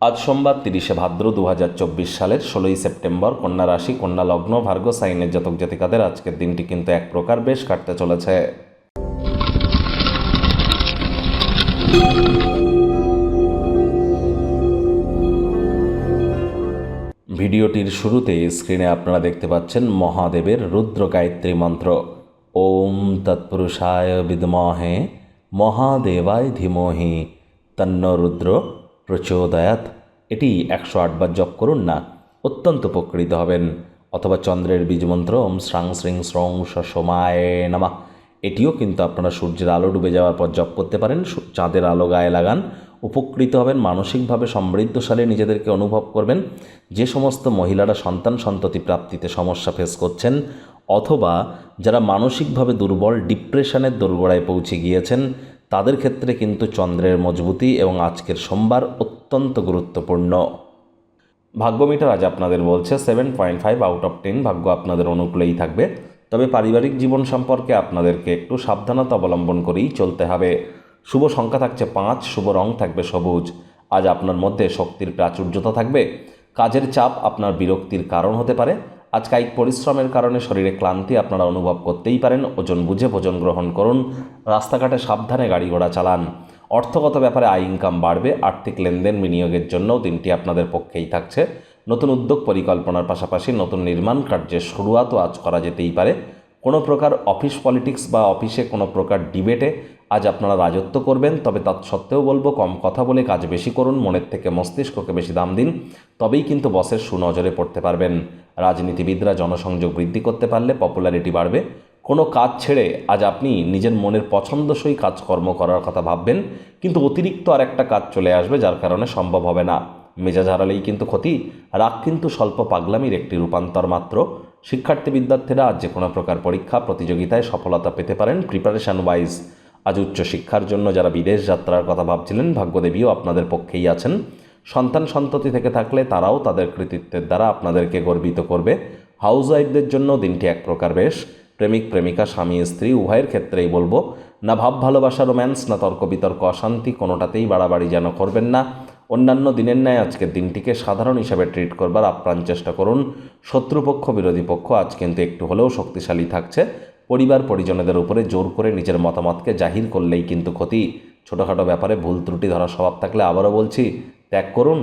আজ সোমবার 30শে ভাদ্র 2024 সালের 16ই সেপ্টেম্বর। কন্যা রাশি, কন্যা লগ্ন, ভার্গ সাইনের জাতক জাতিকাদের আজকের দিনটি কিন্তু এক প্রকার বেশ কাটতে চলেছে। ভিডিওটির শুরুতে স্ক্রিনে আপনারা দেখতে পাচ্ছেন মহাদেবের রুদ্র গায়ত্রী মন্ত্র। ওম তৎপুরুষায় বিদ্মহে মহাদেবায় ধীমহি তন্ন রুদ্র প্রচোদয়াৎ। এটি 108 বার জপ করুন না, অত্যন্ত উপকৃত হবেন। অথবা চন্দ্রের বীজমন্ত্র ওম শ্রাং শ্রীং শ্রং সোমায় নমঃ, এটিও কিন্তু আপনারা সূর্যের আলো ডুবে যাওয়ার পর জপ করতে পারেন। চাঁদের আলো গায়ে লাগান, উপকৃত হবেন, মানসিকভাবে সমৃদ্ধশালী নিজেদেরকে অনুভব করবেন। যে সমস্ত মহিলারা সন্তান সন্ততি প্রাপ্তিতে সমস্যা ফেস করছেন, অথবা যারা মানসিকভাবে দুর্বল, ডিপ্রেশনের দোরগোড়ায় পৌঁছে গিয়েছেন, তাদের ক্ষেত্রে কিন্তু চন্দ্রের মজবুতি এবং আজকের সোমবার অত্যন্ত গুরুত্বপূর্ণ। ভাগ্যমিটার আজ আপনাদের বলছে 7.5 আউট অফ 10, ভাগ্য আপনাদের অনুকূলেই থাকবে। তবে পারিবারিক জীবন সম্পর্কে আপনাদেরকে একটু সাবধানতা অবলম্বন করেই চলতে হবে। শুভ সংখ্যা থাকছে 5, শুভ রং থাকবে সবুজ। আজ আপনার মধ্যে শক্তির প্রাচুর্যতা থাকবে। কাজের চাপ আপনার বিরক্তির কারণ হতে পারে। আজ কায়িক পরিশ্রমের কারণে শরীরে ক্লান্তি আপনারা অনুভব করতেই পারেন। ওজন বুঝে ভোজন গ্রহণ করুন। রাস্তাঘাটে সাবধানে গাড়ি ঘোড়া চালান। অর্থগত ব্যাপারে আয় ইনকাম বাড়বে। আর্থিক লেনদেন বিনিয়োগের জন্যও দিনটি আপনাদের পক্ষেই থাকছে। নতুন উদ্যোগ পরিকল্পনার পাশাপাশি নতুন নির্মাণ কার্যের শুরুয়াতও আজ করা যেতেই পারে। কোনো প্রকার অফিস পলিটিক্স বা অফিসে কোনো প্রকার ডিবেটে আজ আপনারা রাজত্ব করবেন। তবে তৎসত্ত্বেও বলবো, কম কথা বলে কাজ বেশি করুন, মনের থেকে মস্তিষ্ককে বেশি দাম দিন, তবেই কিন্তু বসের সুনজরে পড়তে পারবেন। রাজনীতিবিদরা জনসংযোগ বৃদ্ধি করতে পারলে পপুলারিটি বাড়বে। কোনো কাজ ছেড়ে আজ আপনি নিজের মনের পছন্দসই কাজকর্ম করার কথা ভাববেন, কিন্তু অতিরিক্ত আর একটা কাজ চলে আসবে, যার কারণে সম্ভব হবে না। মেজাজ হারালেই কিন্তু ক্ষতি। রাগ কিন্তু স্বল্প পাগলামির একটি রূপান্তর মাত্র। শিক্ষার্থী বিদ্যার্থীরা আজ যে কোনো প্রকার পরীক্ষা প্রতিযোগিতায় সফলতা পেতে পারেন। প্রিপারেশন ওয়াইজ আজ উচ্চশিক্ষার জন্য যারা বিদেশ যাত্রার কথা ভাবছিলেন, ভাগ্যদেবীও আপনাদের পক্ষেই আছেন। সন্তান সন্ততি থেকে থাকলে তারাও তাদের কৃতিত্বের দ্বারা আপনাদেরকে গর্বিত করবে। হাউস ওয়াইফদের জন্য দিনটি এক প্রকার বেশ। প্রেমিক প্রেমিকা, স্বামী স্ত্রী উভয়ের ক্ষেত্রেই বলবো, না ভাব ভালোবাসা রোম্যান্স, না তর্ক বিতর্ক অশান্তি, কোনোটাতেই বাড়াবাড়ি যেন করবেন না। অন্যান্য দিনের ন্যায় আজকের দিনটিকে সাধারণ হিসাবে ট্রিট করবার আপ্রাণ চেষ্টা করুন। শত্রুপক্ষ বিরোধী পক্ষ আজ কিন্তু একটু হলেও শক্তিশালী থাকছে। পরিবার পরিজনদের উপরে জোর করে নিজের মতামতকে জাহির করলেই কিন্তু ক্ষতি। ছোটোখাটো ব্যাপারে ভুল ত্রুটি ধরার স্বভাব থাকলে আবারও বলছি, ত্যাগ করুন।